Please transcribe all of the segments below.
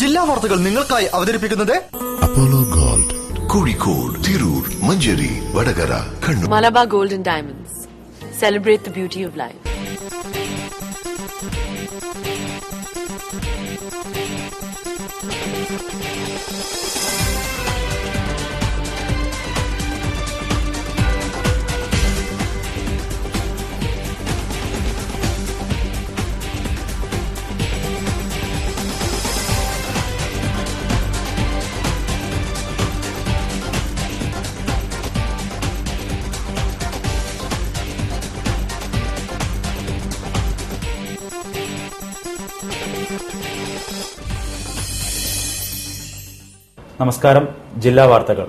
ജില്ലാ വാർത്തകൾ നിങ്ങൾക്കായി അവതരിപ്പിക്കുന്നത് Apollo gold, Kozhikode, Tirur, Manjeri, Vadakara, Kannur. Malabar Gold and Diamonds. Celebrate the beauty of life. നമസ്കാരം. ജില്ലാ വാർത്തകൾ.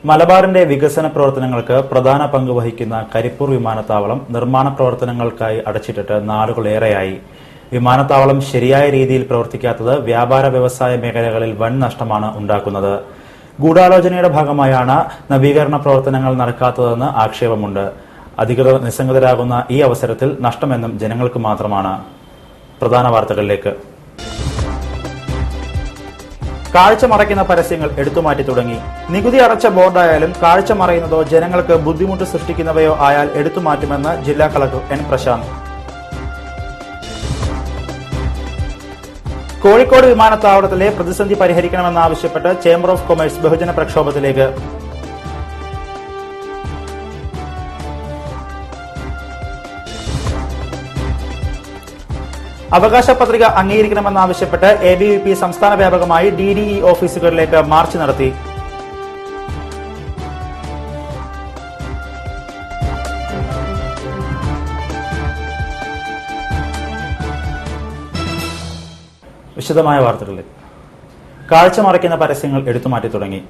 മലബാറിന്റെ വികസന പ്രവർത്തനങ്ങൾക്ക് പ്രധാന പങ്ക് വഹിക്കുന്ന കരിപ്പൂർ വിമാനത്താവളം നിർമ്മാണ പ്രവർത്തനങ്ങൾക്കായി അടച്ചിട്ടിട്ട് നാളുകളേറെയായി. വിമാനത്താവളം ശരിയായ രീതിയിൽ പ്രവർത്തിക്കാത്തത് വ്യാപാര വ്യവസായ മേഖലകളിൽ വൻ നഷ്ടമാണ് ഉണ്ടാക്കുന്നത്. ഗൂഢാലോചനയുടെ ഭാഗമായാണ് നവീകരണ പ്രവർത്തനങ്ങൾ നടക്കാത്തതെന്ന് ആക്ഷേപമുണ്ട്. അധികൃതർ നിസ്സംഗതരാകുന്ന ഈ അവസരത്തിൽ നഷ്ടമെന്നും ജനങ്ങൾക്ക് മാത്രമാണ്. പ്രധാന വാർത്തകളിലേക്ക്. കാഴ്ച മറയ്ക്കുന്ന പരസ്യങ്ങൾ എടുത്തുമാറ്റി തുടങ്ങി. നികുതി അടച്ച ബോർഡായാലും കാഴ്ച മറയുന്നതോ ജനങ്ങൾക്ക് ബുദ്ധിമുട്ട് സൃഷ്ടിക്കുന്നവയോ ആയാൽ എടുത്തുമാറ്റുമെന്ന് ജില്ലാ കളക്ടർ എൻ പ്രശാന്ത്. കോഴിക്കോട് വിമാനത്താവളത്തിലെ പ്രതിസന്ധി പരിഹരിക്കണമെന്നാവശ്യപ്പെട്ട് ചേംബർ ഓഫ് കൊമേഴ്സ് ബഹുജന പ്രക്ഷോഭത്തിലേക്ക്. അവകാശ പത്രിക അംഗീകരിക്കണമെന്നാവശ്യപ്പെട്ട് ABVP സംസ്ഥാന വ്യാപകമായി DDE ഓഫീസുകളിലേക്ക് മാർച്ച് നടത്തി. വിശദമായ വാർത്തകളിലേക്ക്. കാഴ്ച മറയ്ക്കുന്ന പരസ്യങ്ങൾ എടുത്തുമാറ്റി തുടങ്ങി.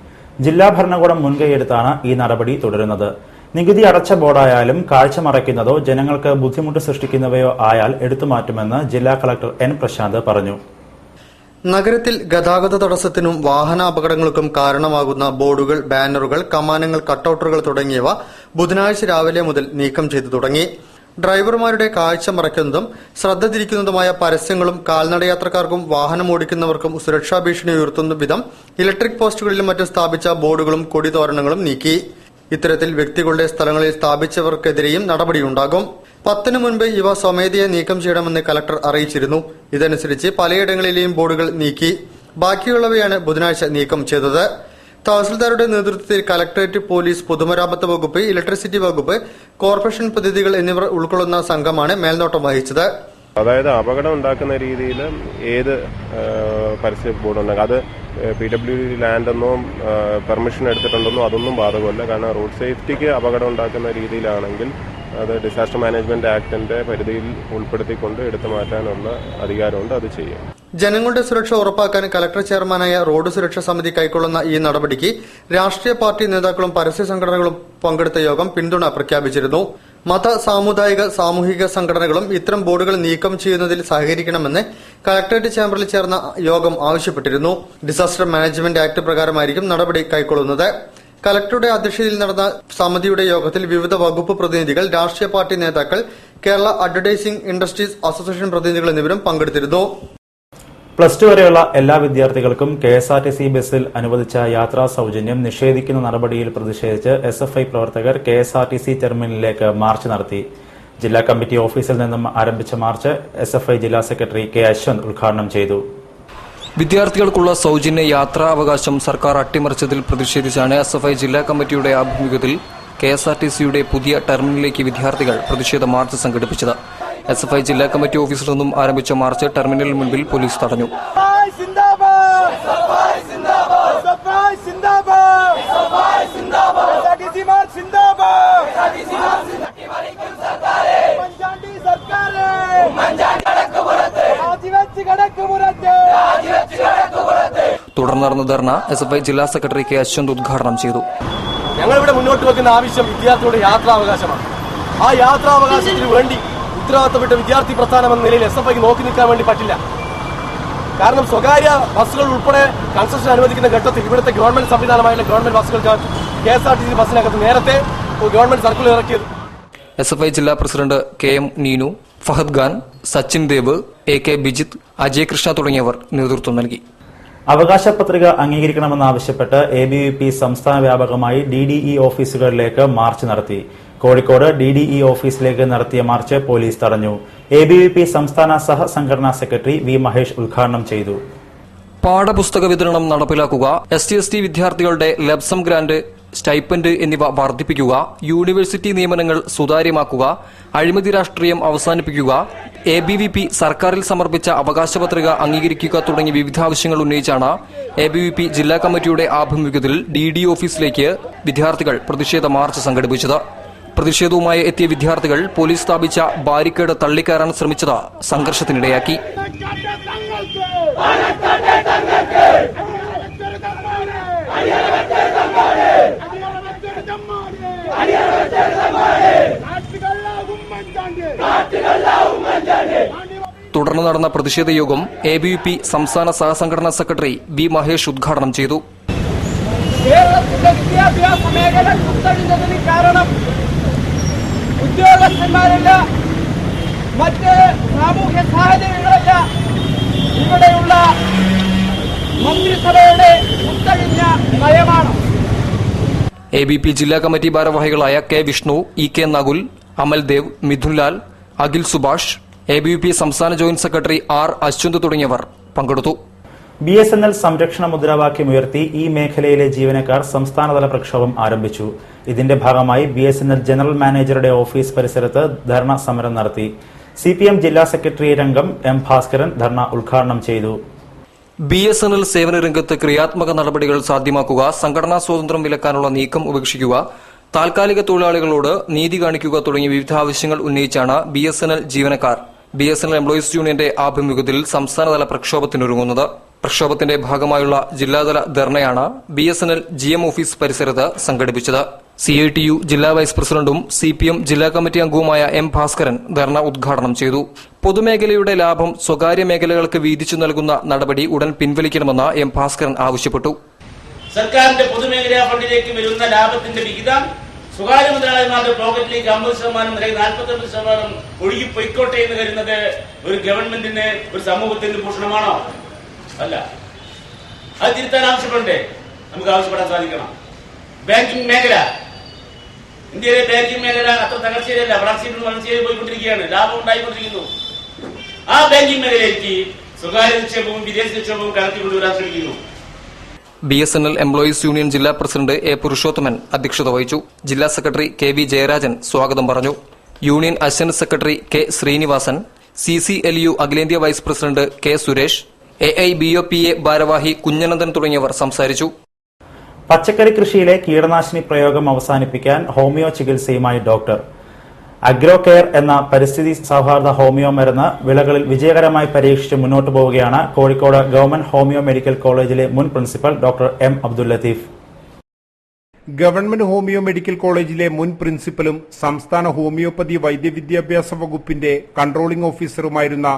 ജില്ലാ ഭരണകൂടം മുൻകൈയെടുത്താണ് ഈ നടപടി തുടരുന്നത്. നികുതി അടച്ച ബോർഡായാലും കാഴ്ച മറയ്ക്കുന്നതോ ജനങ്ങൾക്ക് ബുദ്ധിമുട്ട് സൃഷ്ടിക്കുന്നവയോ ആയാൽ എടുത്തുമാറ്റുമെന്ന് ജില്ലാ കളക്ടർ എൻ പ്രശാന്ത് പറഞ്ഞു. നഗരത്തിൽ ഗതാഗത തടസ്സത്തിനും വാഹനാപകടങ്ങൾക്കും കാരണമാകുന്ന ബോർഡുകൾ, ബാനറുകൾ, കമാനങ്ങൾ, കട്ടൌട്ടുകൾ തുടങ്ങിയവ ബുധനാഴ്ച രാവിലെ മുതൽ നീക്കം ചെയ്തു തുടങ്ങി. ഡ്രൈവർമാരുടെ കാഴ്ച മറയ്ക്കുന്നതും ശ്രദ്ധ തിരിക്കുന്നതുമായ പരസ്യങ്ങളും കാൽനടയാത്രക്കാർക്കും വാഹനമോടിക്കുന്നവർക്കും സുരക്ഷാ ഭീഷണി ഉയർത്തുന്ന വിധം ഇലക്ട്രിക് പോസ്റ്റുകളിലും മറ്റും സ്ഥാപിച്ച ബോർഡുകളും കൊടിതോരണങ്ങളും നീക്കി. ഇത്തരത്തിൽ വ്യക്തികളുടെ സ്ഥലങ്ങളിൽ സ്ഥാപിച്ചവർക്കെതിരെയും നടപടിയുണ്ടാകും. 10 മുൻപ് ഇവ സ്വമേധയാ നീക്കം ചെയ്യണമെന്ന് കലക്ടർ അറിയിച്ചിരുന്നു. ഇതനുസരിച്ച് പലയിടങ്ങളിലെയും ബോർഡുകൾ നീക്കി. ബാക്കിയുള്ളവയാണ് ബുധനാഴ്ച നീക്കം ചെയ്തത്. തഹസിൽദാരുടെ നേതൃത്വത്തിൽ കലക്ടറേറ്റ്, പോലീസ്, പൊതുമരാമത്ത് വകുപ്പ്, ഇലക്ട്രിസിറ്റി വകുപ്പ്, കോർപ്പറേഷൻ പ്രതിനിധികൾ എന്നിവർ ഉൾക്കൊള്ളുന്ന സംഘമാണ് മേൽനോട്ടം വഹിച്ചത്. അതായത് അപകടം ഉണ്ടാക്കുന്ന രീതിയിൽ ഏത് പരസ്യ ബോർഡുണ്ടെങ്കിൽ അത് PWD ലാൻഡെന്നോ പെർമിഷൻ എടുത്തിട്ടുണ്ടെന്നോ അതൊന്നും ബാധകമല്ല. കാരണം റോഡ് സേഫ്റ്റിക്ക് അപകടം ഉണ്ടാക്കുന്ന രീതിയിലാണെങ്കിൽ അത് ഡിസാസ്റ്റർ മാനേജ്മെന്റ് ആക്ടിന്റെ പരിധിയിൽ ഉൾപ്പെടുത്തിക്കൊണ്ട് എടുത്തു മാറ്റാനുള്ള അധികാരമുണ്ട്, അത് ചെയ്യും. ജനങ്ങളുടെ സുരക്ഷ ഉറപ്പാക്കാൻ കലക്ടർ ചെയർമാനായ റോഡ് സുരക്ഷാ സമിതി കൈക്കൊള്ളുന്ന ഈ നടപടിക്ക് രാഷ്ട്രീയ പാർട്ടി നേതാക്കളും പരസ്യ സംഘടനകളും പങ്കെടുത്ത യോഗം പിന്തുണ പ്രഖ്യാപിച്ചിരുന്നു. മത, സാമുദായിക, സാമൂഹിക സംഘടനകളും ഇത്തരം ബോർഡുകൾ നീക്കം ചെയ്യുന്നതിൽ സഹകരിക്കണമെന്ന് കലക്ടറേറ്റ് ചേംബറിൽ ചേർന്ന യോഗം ആവശ്യപ്പെട്ടിരുന്നു. ഡിസാസ്റ്റർ മാനേജ്മെന്റ് ആക്ട് പ്രകാരമായിരിക്കും നടപടി കൈക്കൊള്ളുന്നത്. കലക്ടറുടെ അധ്യക്ഷതയിൽ നടന്ന സമിതിയുടെ യോഗത്തിൽ വിവിധ വകുപ്പ് പ്രതിനിധികൾ, രാഷ്ട്രീയ പാർട്ടി നേതാക്കൾ, കേരള അഡ്വർടൈസിംഗ് ഇൻഡസ്ട്രീസ് അസോസിയേഷൻ പ്രതിനിധികൾ എന്നിവരും പങ്കെടുത്തിരുന്നു. +2 വരെയുള്ള എല്ലാ വിദ്യാർത്ഥികൾക്കും KSRTC ബസ്സിൽ അനുവദിച്ച യാത്രാ സൌജന്യം നിഷേധിക്കുന്ന നടപടിയിൽ പ്രതിഷേധിച്ച് SFI പ്രവർത്തകർ KSRTC ടെർമിനലിലേക്ക് മാർച്ച് നടത്തി. ജില്ലാ കമ്മിറ്റി ഓഫീസിൽ നിന്നും ആരംഭിച്ച മാർച്ച് SFI ജില്ലാ സെക്രട്ടറി K. അശ്വന്ത് ഉദ്ഘാടനം ചെയ്തു. വിദ്യാർത്ഥികൾക്കുള്ള സൌജന്യ യാത്രാവകാശം സർക്കാർ അട്ടിമറിച്ചതിൽ പ്രതിഷേധിച്ചാണ് SFI ജില്ലാ കമ്മിറ്റിയുടെ ആഭിമുഖ്യത്തിൽ KSRTCയുടെ പുതിയ ടെർമിനലിലേക്ക് വിദ്യാർത്ഥികൾ പ്രതിഷേധ മാർച്ച് സംഘടിപ്പിച്ചത്. SFI ജില്ലാ കമ്മിറ്റി ഓഫീസിൽ നിന്നും ആരംഭിച്ച മാർച്ച് ടെർമിനലിന് മുൻപിൽ പോലീസ് തടഞ്ഞു. തുടർന്ന് നടന്ന ധർണ SFI ജില്ലാ സെക്രട്ടറി K. അശ്വന്ത് ഉദ്ഘാടനം ചെയ്തു. ഞങ്ങളിവിടെ മുന്നോട്ട് വെക്കുന്ന ആവശ്യം വിദ്യാർത്ഥികളുടെ യാത്രാവകാശമാണ്. ആ യാത്രാവകാശത്തിന് വേണ്ടി ഉത്തരവാദിത്തപ്പെട്ട വിദ്യാർത്ഥി പ്രസ്ഥാനം എന്ന നിലയിൽ SFIക്ക് നോക്കി നിൽക്കാൻ വേണ്ടി പറ്റില്ല. കാരണം സ്വകാര്യ ബസ്സുകൾ ഉൾപ്പെടെ കൺസെഷൻ അനുവദിക്കുന്ന ഘട്ടത്തിൽ ഇവിടുത്തെ ഗവൺമെന്റ് സംവിധാനമായുള്ള ഗവൺമെന്റ് ബസ്സുകൾക്ക് KSRTC ബസ്സിനകത്ത് നേരത്തെ ഗവൺമെന്റ് സർക്കുലർ ഇറക്കിയത്. SFI ജില്ലാ president KM Neenu, Fahad Khan, Sachin Dev, AK Bijith, Ajay Krishna തുടങ്ങിയവർ നേതൃത്വം നൽകി. അവകാശ പത്രിക അംഗീകരിക്കണമെന്നാവശ്യപ്പെട്ട് ABVP സംസ്ഥാന വ്യാപകമായി DDE ഓഫീസുകളിലേക്ക് മാർച്ച് നടത്തി. കോഴിക്കോട് DDE ഓഫീസിലേക്ക് നടത്തിയ മാർച്ച് പോലീസ് തടഞ്ഞു. ABVP സംസ്ഥാന സഹസംഘടനാ സെക്രട്ടറി വി മഹേഷ് ഉദ്ഘാടനം ചെയ്തു. പാഠപുസ്തക വിതരണം നടപ്പിലാക്കുക, ST വിദ്യാർത്ഥികളുടെ ലബ്സം ഗ്രാന്റ്, സ്റ്റൈപ്പൻഡ് എന്നിവ വർദ്ധിപ്പിക്കുക, യൂണിവേഴ്സിറ്റി നിയമനങ്ങൾ സുതാര്യമാക്കുക, അഴിമതി രാഷ്ട്രീയം അവസാനിപ്പിക്കുക, ABVP സർക്കാരിൽ സമർപ്പിച്ച അവകാശപത്രിക അംഗീകരിക്കുക തുടങ്ങിയ വിവിധ ആവശ്യങ്ങൾ ഉന്നയിച്ചാണ് ABVP ജില്ലാ കമ്മിറ്റിയുടെ ആഭിമുഖ്യത്തിൽ DDE ഓഫീസിലേക്ക് വിദ്യാർത്ഥികൾ പ്രതിഷേധ മാർച്ച് സംഘടിപ്പിച്ചത്. പ്രതിഷേധവുമായി എത്തിയ വിദ്യാർത്ഥികൾ പോലീസ് സ്ഥാപിച്ച ബാരിക്കേഡ് തള്ളിക്കയറാൻ ശ്രമിച്ചത് സംഘർഷത്തിനിടയാക്കി. തുടർന്ന് നടന്ന പ്രതിഷേധ യോഗം ABVP സംസ്ഥാന സഹസംഘടനാ സെക്രട്ടറി വി മഹേഷ് ഉദ്ഘാടനം ചെയ്തു. കേരളത്തിന്റെ വിദ്യാഭ്യാസ മേഖല കുത്തഴിഞ്ഞതിന് കാരണം ഉദ്യോഗസ്ഥന്മാരല്ല, മറ്റ് സാമൂഹ്യ സാഹചര്യങ്ങളല്ല, ഇവിടെയുള്ള മന്ത്രിസഭയുടെ കുത്തഴിഞ്ഞ നയമാണ്. ABVP ജില്ലാ കമ്മിറ്റി ഭാരവാഹികളായ K Vishnu, EK Nakul, Amaldev, Mithunlal, Akhil Subhash, ABVP സംസ്ഥാന ജോയിന്റ് സെക്രട്ടറി R അശ്വന്ത് തുടങ്ങിയവർ പങ്കെടുത്തു. BSNL സംരക്ഷണ മുദ്രാവാക്യമുയർത്തി ഈ മേഖലയിലെ ജീവനക്കാർ സംസ്ഥാനതല പ്രക്ഷോഭം ആരംഭിച്ചു. ഇതിന്റെ ഭാഗമായി BSNL ജനറൽ മാനേജറുടെ ഓഫീസ് പരിസരത്ത് ധർണ സമരം നടത്തി. CPM ജില്ലാ സെക്രട്ടേറിയറ്റ് അംഗം M ഭാസ്കരൻ ധർണ ഉദ്ഘാടനം ചെയ്തു. BSNL സേവന രംഗത്ത് ക്രിയാത്മക നടപടികൾ സാധ്യമാക്കുക, സംഘടനാ സ്വാതന്ത്ര്യം വിലക്കാനുള്ള നീക്കം ഉപേക്ഷിക്കുക, താൽക്കാലിക തൊഴിലാളികളോട് നീതി കാണിക്കുക തുടങ്ങിയ വിവിധ ആവശ്യങ്ങൾ ഉന്നയിച്ചാണ് BSNL ജീവനക്കാർ BSNL എംപ്ലോയീസ് യൂണിയന്റെ ആഭിമുഖ്യത്തിൽ സംസ്ഥാനതല പ്രക്ഷോഭത്തിനൊരുങ്ങുന്നത്. പ്രക്ഷോഭത്തിന്റെ ഭാഗമായുള്ള ജില്ലാതല ധർണയാണ് BSNL GM ഓഫീസ് പരിസരത്ത് സംഘടിപ്പിച്ചത്. CITU ജില്ലാ വൈസ് പ്രസിഡന്റും CPM ജില്ലാ കമ്മിറ്റി അംഗവുമായ M ഭാസ്കരൻ ധർണ ഉദ്ഘാടനം ചെയ്തു. പൊതുമേഖലയുടെ ലാഭം സ്വകാര്യ മേഖലകൾക്ക് വീതിച്ചു നൽകുന്ന നടപടി ഉടൻ പിൻവലിക്കണമെന്ന് M ഭാസ്കരൻ ആവശ്യപ്പെട്ടു. സർക്കാരിന്റെ പൊതുമേഖലാ ഫണ്ടിലേക്ക് വരുന്ന ലാഭത്തിന്റെ വിഹിതം സ്വകാര്യ മുതലാളിമാരുടെ പോക്കറ്റിലേക്ക് 50% അല്ലെങ്കിൽ 42% ഒഴുകിപ്പോയിക്കോട്ടെ എന്ന് കരുതുന്നത് ഒരു ഗവൺമെന്റിന്, ഒരു സമൂഹത്തിന് ഭൂഷണമാണോ? അല്ല. അത് തിരുത്താൻ ആവശ്യപ്പെടണ്ടേ? നമുക്ക് ആവശ്യപ്പെടാൻ സാധിക്കണം. ബാങ്കിംഗ് മേഖല, ഇന്ത്യയിലെ ബാങ്കിംഗ് മേഖല അത്ര തകർച്ചയിലല്ല, വളർച്ചയിൽ പോയിക്കൊണ്ടിരിക്കുകയാണ്, ലാഭം ഉണ്ടായിക്കൊണ്ടിരിക്കുന്നു. ആ ബാങ്കിംഗ് മേഖലയിലേക്ക് സ്വകാര്യ നിക്ഷേപവും വിദേശ നിക്ഷേപവും കടത്തിക്കൊണ്ടുവരാൻ ശ്രമിക്കുന്നു. BSNL എംപ്ലോയീസ് യൂണിയൻ ജില്ലാ പ്രസിഡന്റ് A പുരുഷോത്തമൻ അധ്യക്ഷത വഹിച്ചു. ജില്ലാ സെക്രട്ടറി KV ജയരാജൻ സ്വാഗതം പറഞ്ഞു. Union assistant secretary K Sreenivasan, CCLU അഖിലേന്ത്യാ vice president K Suresh, AIBOPA ഭാരവാഹി കുഞ്ഞനന്ദൻ തുടങ്ങിയവർ സംസാരിച്ചു. പച്ചക്കറി കൃഷിയിലെ കീടനാശിനി പ്രയോഗം അവസാനിപ്പിക്കാൻ ഹോമിയോ ചികിത്സയുമായി ഡോക്ടർ. അഗ്രോ കെയർ എന്ന പരിസ്ഥിതി സൌഹാർദ്ദ ഹോമിയോ മരുന്ന് വിളകളിൽ വിജയകരമായി പരീക്ഷിച്ച് മുന്നോട്ടു പോവുകയാണ് കോഴിക്കോട് ഗവൺമെന്റ് ഹോമിയോ മെഡിക്കൽ കോളേജിലെ മുൻ principal doctor M Abdul Latheef. Government homeo medical കോളേജിലെ മുൻ പ്രിൻസിപ്പലും സംസ്ഥാന ഹോമിയോപ്പതി വൈദ്യവിദ്യാഭ്യാസ വകുപ്പിന്റെ കൺട്രോളിംഗ് ഓഫീസറുമായിരുന്ന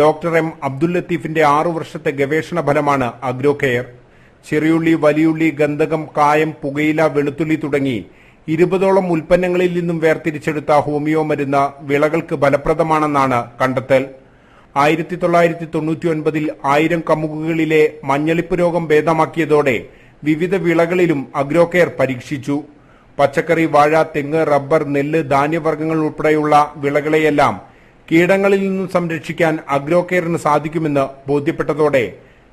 ഡോക്ടർ M അബ്ദുൽ ലത്തീഫിന്റെ 6 വർഷത്തെ ഗവേഷണ ഫലമാണ് അഗ്രോ കെയർ. ചെറിയുള്ളി, വലിയുള്ളി, ഗന്ധകം, കായം, പുകയില, വെളുത്തുള്ളി തുടങ്ങി 20ഓളം ഉൽപ്പന്നങ്ങളിൽ നിന്നും വേർതിരിച്ചെടുത്ത ഹോമിയോ മരുന്ന് വിളകൾക്ക് ഫലപ്രദമാണെന്നാണ് കണ്ടെത്തൽ. 1999 1000 കമുകുകളിലെ മഞ്ഞളിപ്പ് രോഗം ഭേദമാക്കിയതോടെ വിവിധ വിളകളിലും അഗ്രോ കെയർ പരീക്ഷിച്ചു. പച്ചക്കറി, വാഴ, തെങ്ങ്, റബ്ബർ, നെല്ല്, ധാന്യവർഗ്ഗങ്ങൾ ഉൾപ്പെടെയുള്ള വിളകളെയെല്ലാം കീടങ്ങളിൽ നിന്നും സംരക്ഷിക്കാൻ അഗ്രോ കെയറിന് സാധിക്കുമെന്ന് ബോധ്യപ്പെട്ടതോടെ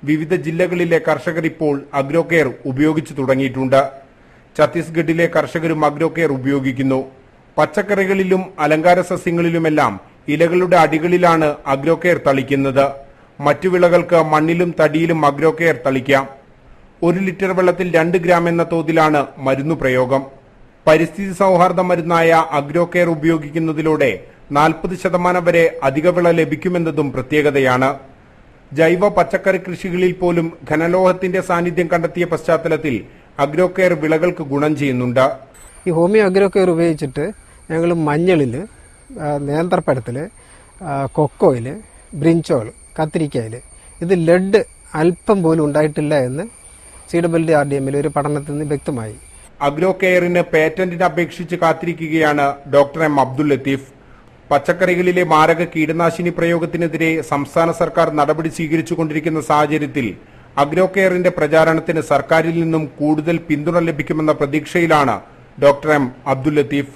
വിവിധ ജില്ലകളിലെ കർഷകർ ഇപ്പോൾ അഗ്രോ കെയർ ഉപയോഗിച്ചു തുടങ്ങിയിട്ടുണ്ട്. ഛത്തീസ്ഗഡിലെ കർഷകരും അഗ്രോ കെയർ ഉപയോഗിക്കുന്നു. പച്ചക്കറികളിലും അലങ്കാര സസ്യങ്ങളിലുമെല്ലാം ഇലകളുടെ അടികളിലാണ് അഗ്രോ കെയർ തളിക്കുന്നത്. മറ്റു വിളകൾക്ക് മണ്ണിലും തടിയിലും അഗ്രോ കെയർ തളിക്കാം. 1 ലിറ്റർ വെള്ളത്തിൽ 2 ഗ്രാം എന്ന തോതിലാണ് മരുന്നു പ്രയോഗം. പരിസ്ഥിതി സൌഹാർദ്ദ മരുന്നായ അഗ്രോ കെയർ ഉപയോഗിക്കുന്നതിലൂടെ 40% വരെ അധിക വിള ലഭിക്കുമെന്നതും പ്രത്യേകതയാണ്. ജൈവ പച്ചക്കറി കൃഷികളിൽ പോലും ഘനലോഹത്തിന്റെ സാന്നിധ്യം കണ്ടെത്തിയ പശ്ചാത്തലത്തിൽ അഗ്രോ കെയർ വിളകൾക്ക് ഗുണം ചെയ്യുന്നുണ്ട്. ഈ ഹോമിയോ അഗ്രോ കെയർ ഉപയോഗിച്ചിട്ട് ഞങ്ങൾ മഞ്ഞളിൽ, നേന്ത്രപ്പഴത്തിൽ, കൊക്കോയിൽ, ബ്രിഞ്ചോൾ, കത്തിരിക്കയിൽ ഇത് ലെഡ് അല്പം പോലും ഉണ്ടായിട്ടില്ല എന്ന് CWD-RDMൽ ഒരു പഠനത്തിൽ നിന്ന് വ്യക്തമായി. അഗ്രോ കെയറിന് പേറ്റന്റിന് അപേക്ഷിച്ച് കാത്തിരിക്കുകയാണ് ഡോക്ടർ M അബ്ദുൽ ലത്തീഫ്. പച്ചക്കറികളിലെ മാരക കീടനാശിനി പ്രയോഗത്തിനെതിരെ സംസ്ഥാന സർക്കാർ നടപടി സ്വീകരിച്ചുകൊണ്ടിരിക്കുന്ന സാഹചര്യത്തിൽ അഗ്രോകെയറിന്റെ പ്രചാരണത്തിന് സർക്കാരിൽ നിന്നും കൂടുതൽ പിന്തുണ ലഭിക്കുമെന്ന പ്രതീക്ഷയിലാണ് ഡോക്ടർ എം അബ്ദുൽ ലത്തീഫ്.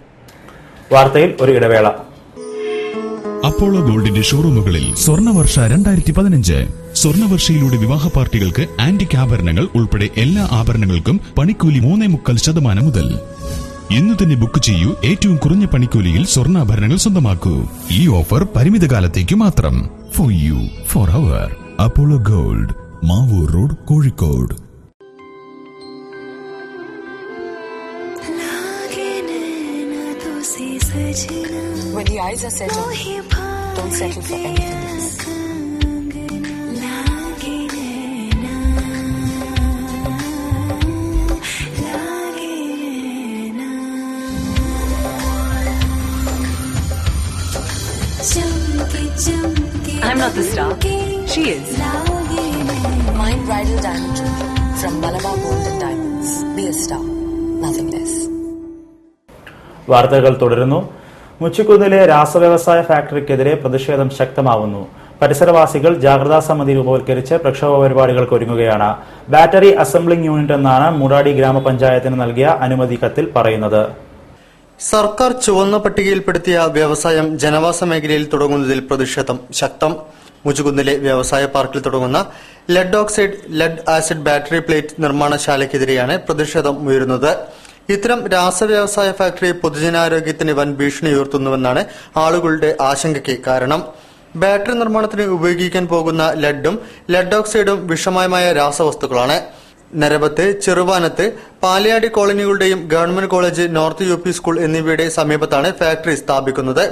വാർത്തയിൽ ഒരു ഇടവേള. അപ്പോളോ ഗോൾഡിന്റെ ഷോറൂമുകളിൽ സ്വർണ്ണവർഷ 2015. സ്വർണ്ണവർഷയിലൂടെ വിവാഹ പാർട്ടികൾക്ക് ആന്റിക് ആഭരണങ്ങൾ ഉൾപ്പെടെ എല്ലാ ആഭരണങ്ങൾക്കും പണിക്കൂലി 3.25% മുതൽ. ഇന്ന് തന്നെ ബുക്ക് ചെയ്യൂ. ഏറ്റവും കുറഞ്ഞ പണിക്കൂലിയിൽ സ്വർണ്ണാഭരണങ്ങൾ സ്വന്തമാക്കൂ. ഈ ഓഫർ പരിമിത കാലത്തേക്ക് മാത്രം. For you, forever. Apollo Gold, Mavoor road, Kozhikode. When the eyes are settled, don't settle for anything else. I'm not the star. She is. Mind bridal diamond jewelry from Malabar Gold and Diamonds. Be a star, nothing less. വാർത്തകൾ തുടരുന്നു. മുച്ചിക്കുന്നിലെ രാസവ്യവസായ ഫാക്ടറിക്കെതിരെ പ്രതിഷേധം ശക്തമാവുന്നു. പരിസരവാസികൾ ജാഗ്രതാ സമിതി രൂപവത്കരിച്ച് പ്രക്ഷോഭ പരിപാടികൾക്ക് ഒരുങ്ങുകയാണ്. Battery assembling unit എന്നാണ് മൂടാടി ഗ്രാമപഞ്ചായത്തിന് നൽകിയ അനുമതി കത്തിൽ പറയുന്നത്. സർക്കാർ ചുവന്ന പട്ടികയിൽപ്പെടുത്തിയ വ്യവസായം ജനവാസ മേഖലയിൽ തുടങ്ങുന്നതിൽ പ്രതിഷേധം ശക്തം. മുച്ചുകുന്നിലെ വ്യവസായ പാർക്കിൽ തുടങ്ങുന്ന lead oxide, lead acid battery plate നിർമ്മാണശാലയ്ക്കെതിരെയാണ് പ്രതിഷേധം ഉയരുന്നത്. ഇത്തരം രാസവ്യവസായ ഫാക്ടറി പൊതുജനാരോഗ്യത്തിന് വൻ ഭീഷണി ഉയർത്തുന്നുവെന്നാണ് ആളുകളുടെ ആശങ്കയ്ക്ക് കാരണം. ബാറ്ററി നിർമ്മാണത്തിന് ഉപയോഗിക്കാൻ പോകുന്ന ലെഡും ലെഡ് ഓക്സൈഡും വിഷമയമായ രാസവസ്തുക്കളാണ്. നരബത്ത്, ചെറുവാനത്ത്, പാലയാടി കോളനികളുടെയും government college, north UP school എന്നിവയുടെ സമീപത്താണ് ഫാക്ടറി സ്ഥാപിക്കുന്നത്.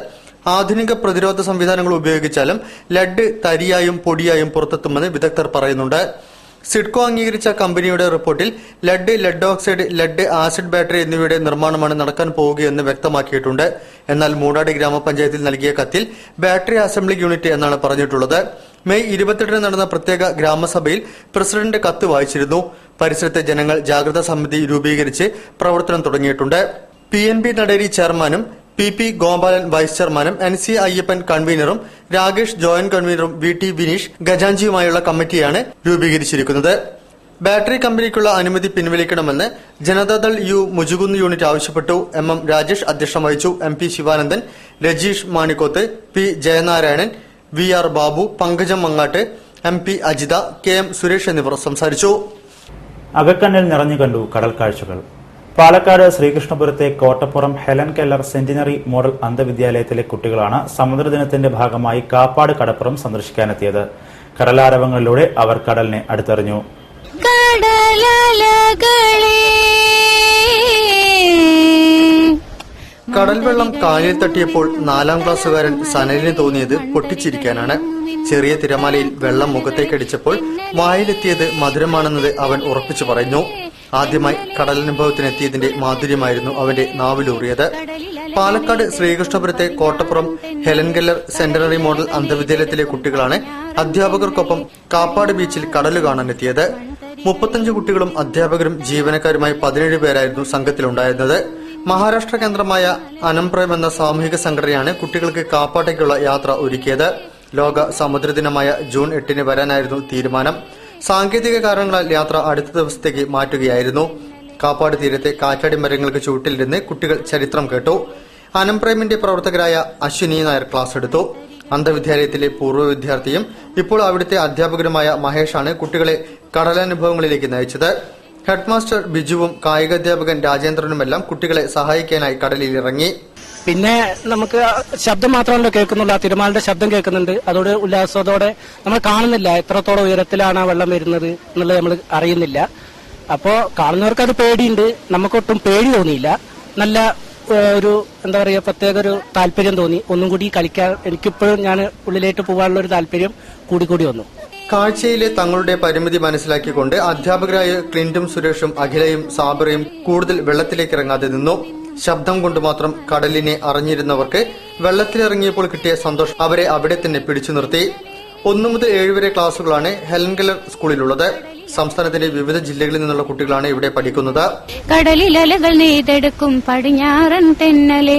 ആധുനിക പ്രതിരോധ സംവിധാനങ്ങൾ ഉപയോഗിച്ചാലും ലെഡ് തരിയായും പൊടിയായും പുറത്തെത്തുമെന്ന് വിദഗ്ധർ പറയുന്നുണ്ട്. സിഡ്കോ അംഗീകരിച്ച കമ്പനിയുടെ റിപ്പോർട്ടിൽ lead, lead oxide, lead acid battery എന്നിവയുടെ നിർമ്മാണമാണ് നടക്കാൻ പോവുകയെന്ന് വ്യക്തമാക്കിയിട്ടുണ്ട്. എന്നാൽ മൂടാടി ഗ്രാമപഞ്ചായത്തിൽ നൽകിയ കത്തിൽ ബാറ്ററി അസംബ്ലിംഗ് യൂണിറ്റ് എന്നാണ് പറഞ്ഞിട്ടുള്ളത്. മെയ് 28 നടന്ന പ്രത്യേക ഗ്രാമസഭയിൽ പ്രസിഡന്റ് കത്ത് വായിച്ചിരുന്നു. പരിസരത്തെ ജനങ്ങൾ ജാഗ്രതാ സമിതി രൂപീകരിച്ച് പ്രവർത്തനം തുടങ്ങിയിട്ടുണ്ട്. PNB നടേരി ചെയർമാനും PP ഗോപാലൻ വൈസ് ചെയർമാനും NC അയ്യപ്പൻ കൺവീനറും രാകേഷ് ജോയിന്റ് കൺവീനറും VT വിനീഷ് ഖജാൻജിയുമായുള്ള കമ്മിറ്റിയാണ് രൂപീകരിച്ചിരിക്കുന്നത്. ബാറ്ററി കമ്പനിക്കുള്ള അനുമതി പിൻവലിക്കണമെന്ന് ജനതാദൾ U മുജുകുന്ന് യൂണിറ്റ് ആവശ്യപ്പെട്ടു. MM രാജേഷ് അധ്യക്ഷം വഹിച്ചു. MP Sivanandan, Rajeesh Manikkoth, P Jayanarayanan, VR Babu, പങ്കജം മങ്ങാട്ട്, MP അജിത, KM സുരേഷ് എന്നിവർ സംസാരിച്ചു. അകക്കണ്ണിൽ നിറഞ്ഞു കണ്ടു കടൽ കാഴ്ചകൾ. പാലക്കാട് ശ്രീകൃഷ്ണപുരത്തെ Kottappuram Helen Keller centenary model അന്ധവിദ്യാലയത്തിലെ കുട്ടികളാണ് സമുദ്രദിനത്തിന്റെ ഭാഗമായി കാപ്പാട് കടപ്പുറം സന്ദർശിക്കാനെത്തിയത്. കടലാരവങ്ങളിലൂടെ അവർ കടലിനെ അടുത്തറിഞ്ഞു. കടൽ വെള്ളം കാലിൽ തട്ടിയപ്പോൾ 4ാം ക്ലാസ്സുകാരൻ സനലിന് തോന്നിയത് പൊട്ടിച്ചിരിക്കാനാണ്. ചെറിയ തിരമാലയിൽ വെള്ളം മുഖത്തേക്കടിച്ചപ്പോൾ വായിലെത്തിയത് മധുരമാണെന്നത് അവൻ ഉറപ്പിച്ചു പറഞ്ഞു. ആദ്യമായി കടലനുഭവത്തിനെത്തിയതിന്റെ മാധുര്യമായിരുന്നു അവന്റെ നാവിലൂറിയത്. പാലക്കാട് ശ്രീകൃഷ്ണപുരത്തെ Kottappuram Helen Keller centenary model അന്ധവിദ്യാലയത്തിലെ കുട്ടികളാണ് അധ്യാപകർക്കൊപ്പം കാപ്പാട് ബീച്ചിൽ കടല് കാണാനെത്തിയത്. 35 കുട്ടികളും അധ്യാപകരും ജീവനക്കാരുമായി 17 പേരായിരുന്നു സംഘത്തിലുണ്ടായിരുന്നത്. മഹാരാഷ്ട്ര കേന്ദ്രമായ അനംപ്രയം എന്ന സാമൂഹിക സംഘടനയാണ് കുട്ടികൾക്ക് കാപ്പാട്ടേക്കുള്ള യാത്ര ഒരുക്കിയത്. ലോക സമുദ്രദിനമായ ജൂൺ 8 വരാനായിരുന്നു തീരുമാനം. സാങ്കേതിക കാരണങ്ങളാൽ യാത്ര അടുത്ത ദിവസത്തേക്ക് മാറ്റുകയായിരുന്നു. കാപ്പാട് തീരത്തെ കാറ്റാടി മരങ്ങൾക്ക് ചുവട്ടിലിരുന്ന് കുട്ടികൾ ചരിത്രം കേട്ടു. അനംപ്രേമിന്റെ പ്രവർത്തകരായ അശ്വിനി നായർ ക്ലാസ് എടുത്തു. അന്ധവിദ്യാലയത്തിലെ പൂർവ്വ വിദ്യാർത്ഥിയും ഇപ്പോൾ അവിടുത്തെ അധ്യാപകരുമായ മഹേഷാണ് കുട്ടികളെ കടലനുഭവങ്ങളിലേക്ക് നയിച്ചത്. ഹെഡ്മാസ്റ്റർ ബിജുവും കായികാധ്യാപകൻ രാജേന്ദ്രനുമെല്ലാം കുട്ടികളെ സഹായിക്കാനായി കടലിൽ ഇറങ്ങി. പിന്നെ നമുക്ക് ശബ്ദം മാത്രമല്ല കേൾക്കുന്നുള്ളൂ, ആ തിരമാലയുടെ ശബ്ദം കേൾക്കുന്നുണ്ട്. അതോടെ ഉല്ലാസത്തോടെ നമ്മൾ കാണുന്നില്ല എത്രത്തോളം ഉയരത്തിലാണ് ആ വെള്ളം വരുന്നത് എന്നുള്ളത് നമ്മൾ അറിയുന്നില്ല. അപ്പോ കാണുന്നവർക്ക് അത് പേടിയുണ്ട്, നമുക്കൊട്ടും പേടി തോന്നിയില്ല. നല്ല ഒരു എന്താ പറയുക പ്രത്യേക ഒരു താല്പര്യം തോന്നി. ഒന്നും കൂടി കളിക്കാൻ എനിക്കിപ്പോഴും ഞാൻ ഉള്ളിലേക്ക് പോകാനുള്ള ഒരു താല്പര്യം കൂടി വന്നു. കാഴ്ചയിലെ തങ്ങളുടെ പരിമിതി മനസ്സിലാക്കിക്കൊണ്ട് അധ്യാപകരായ ക്ലിന്റും സുരേഷും അഖിലയും സാബിറയും കൂടുതൽ വെള്ളത്തിലേക്ക് ഇറങ്ങാതെ നിന്നു. ശബ്ദം കൊണ്ട് മാത്രം കടലിനെ അറിഞ്ഞിരുന്നവർക്ക് വെള്ളത്തിലിറങ്ങിയപ്പോൾ കിട്ടിയ സന്തോഷം അവരെ അവിടെ തന്നെ പിടിച്ചു നിർത്തി. 1 മുതൽ 7 വരെ ക്ലാസുകളാണ് ഹെലൻ കെല്ലർ സ്കൂളിലുള്ളത്. സംസ്ഥാനത്തിന്റെ വിവിധ ജില്ലകളിൽ നിന്നുള്ള കുട്ടികളാണ് ഇവിടെ പഠിക്കുന്നത്. കടലിലലകൾ നെയ്തെടുക്കും പടിഞ്ഞാറൻ തെന്നലെ.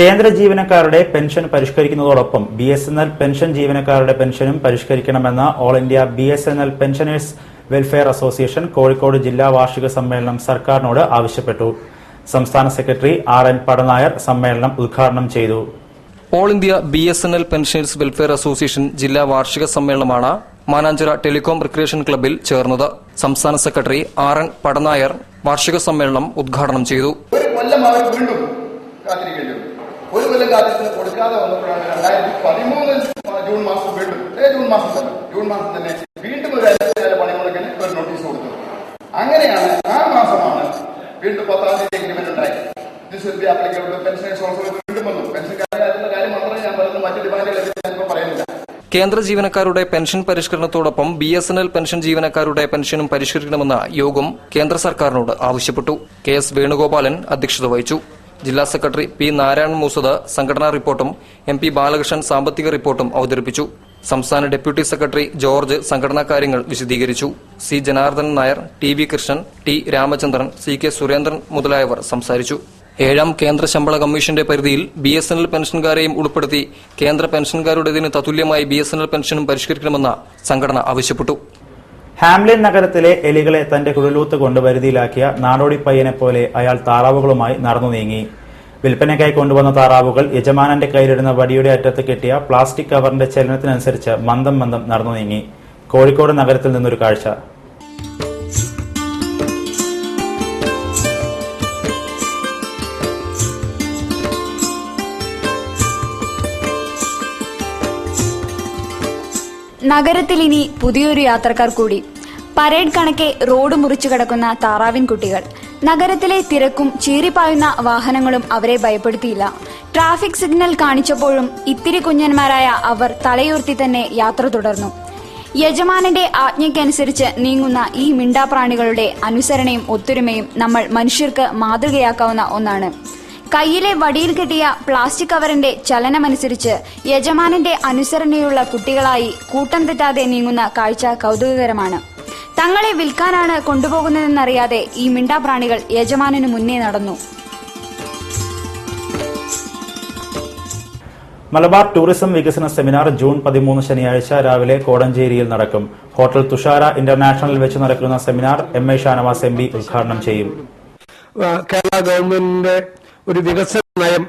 കേന്ദ്ര ജീവനക്കാരുടെ പെൻഷൻ പരിഷ്കരിക്കുന്നതോടൊപ്പം BSNL പെൻഷൻ ജീവനക്കാരുടെ പെൻഷനും പരിഷ്കരിക്കണമെന്ന all India BSNL pensioners welfare association Kozhikode ജില്ലാ വാർഷിക സമ്മേളനം സർക്കാരിനോട് ആവശ്യപ്പെട്ടു. സംസ്ഥാന സെക്രട്ടറി RN പടനായർ സമ്മേളനം ഉദ്ഘാടനം ചെയ്തു. All India BSNL pensioners welfare association ജില്ലാ വാർഷിക സമ്മേളനമാണ് മാനാഞ്ചിറ ടെലികോം റിക്രിയേഷൻ ക്ലബ്ബിൽ ചേർന്നത്. സംസ്ഥാന സെക്രട്ടറി RN പടനായർ വാർഷിക സമ്മേളനം ഉദ്ഘാടനം ചെയ്തു. ഒരു കൊല്ലം അവർ വീണ്ടും കാത്തിരിക്കേണ്ടി വരും. ഒരു കൊല്ലം കാത്തിരിച്ച് കൊടുക്കാതെ വന്നപ്പോഴാണ് 2013 ജൂൺ മാസം തന്നെ വീണ്ടും ഒരു അനിശ്ചിതകാല പണിമുടക്കിന് ഒരു നോട്ടീസ് കൊടുത്തത്. അങ്ങനെയാണ് ആ മാസമാണ് വീണ്ടും 10-ാം തീയതി എഗ്രിമെന്റ് ഉണ്ടായി. This will be applicable to pensioners also. വീണ്ടും വന്നു. പെൻഷൻകാരുടെ കാര്യം മാത്രമേ ഞാൻ പറയുന്നത്, മറ്റു ഡിമാൻഡുകളെ ഞാൻ പറയുന്നില്ല. കേന്ദ്ര ജീവനക്കാരുടെ പെൻഷൻ പരിഷ്കരണത്തോടൊപ്പം BSNL പെൻഷൻ ജീവനക്കാരുടെ പെൻഷനും പരിഷ്കരിക്കണമെന്ന് യോഗം കേന്ദ്ര സർക്കാരിനോട് ആവശ്യപ്പെട്ടു. KS വേണുഗോപാലൻ അധ്യക്ഷത വഹിച്ചു. ജില്ലാ സെക്രട്ടറി P നാരായണൻ മൂസദ് സംഘടനാ റിപ്പോർട്ടും MP ബാലകൃഷ്ണൻ സാമ്പത്തിക റിപ്പോർട്ടും അവതരിപ്പിച്ചു. സംസ്ഥാന ഡെപ്യൂട്ടി സെക്രട്ടറി ജോർജ് സംഘടനാ കാര്യങ്ങൾ വിശദീകരിച്ചു. C Janardhanan Nair, TV Krishnan, T Ramachandran, CK Surendran മുതലായവർ സംസാരിച്ചു. 7ാം കേന്ദ്ര ശമ്പള കമ്മീഷന്റെ പരിധിയിൽ BSNL പെൻഷൻകാരെയും ഉൾപ്പെടുത്തി കേന്ദ്ര പെൻഷൻകാരുടേതിന് തത്തുല്യമായി BSNL പെൻഷനും പരിഷ്കരിക്കണമെന്ന് സംഘടന ആവശ്യപ്പെട്ടു. ഹാംലിൻ നഗരത്തിലെ എലികളെ തന്റെ കുഴലൂത്ത് കൊണ്ട് വരുതിയിലാക്കിയ നാടോടി പയ്യനെ പോലെ അയാൾ താറാവുകളുമായി നടന്നു നീങ്ങി. വിൽപ്പനയ്ക്കായി കൊണ്ടുവന്ന താറാവുകൾ യജമാനന്റെ കയ്യിലിടുന്ന വടിയുടെ അറ്റത്ത് കെട്ടിയ പ്ലാസ്റ്റിക് കവറിന്റെ ചലനത്തിനനുസരിച്ച് മന്ദം നടന്നു നീങ്ങി. കോഴിക്കോട് നഗരത്തിൽ നിന്നൊരു കാഴ്ച. നഗരത്തിൽ ഇനി പുതിയൊരു യാത്രക്കാർ കൂടി. പരേഡ് കണക്കെ റോഡ് മുറിച്ചു കടക്കുന്ന താറാവിൻ കുട്ടികൾ. നഗരത്തിലെ തിരക്കും ചീറിപ്പായുന്ന വാഹനങ്ങളും അവരെ ഭയപ്പെടുത്തിയില്ല. ട്രാഫിക് സിഗ്നൽ കാണിച്ചപ്പോഴും ഇത്തിരി കുഞ്ഞന്മാരായ അവർ തലയുയർത്തി തന്നെ യാത്ര തുടർന്നു. യജമാനന്റെ ആജ്ഞയ്ക്കനുസരിച്ച് നീങ്ങുന്ന ഈ മിണ്ടാപ്രാണികളുടെ അനുസരണയും ഒത്തൊരുമയും നമ്മൾ മനുഷ്യർക്ക് മാതൃകയാക്കാവുന്ന ഒന്നാണ്. കയ്യിലെ വടിയിൽ കെട്ടിയ പ്ലാസ്റ്റിക് കവറിന്റെ ചലനമനുസരിച്ച് യജമാനന്റെ അനുസരണയുള്ള കുട്ടികളായി കൂട്ടം തെറ്റാതെ നീങ്ങുന്ന കാഴ്ച കൗതുകകരമാണ്. തങ്ങളെ വിൽക്കാനാണ് കൊണ്ടുപോകുന്നതെന്നറിയാതെ ഈ മിണ്ടാപ്രാണികൾ യജമാനു മുന്നേ നടന്നു. മലബാർ ടൂറിസം വികസന സെമിനാർ ജൂൺ 13 ശനിയാഴ്ച രാവിലെ കോടഞ്ചേരിയിൽ നടക്കും. ഹോട്ടൽ തുഷാര ഇന്റർനാഷണലിൽ വെച്ച് നടക്കുന്ന സെമിനാർ MI ഷാനവാസ് MP ഉദ്ഘാടനം ചെയ്യും. കേരള ഗവൺമെന്റിന്റെ ഒരു വികസന നയം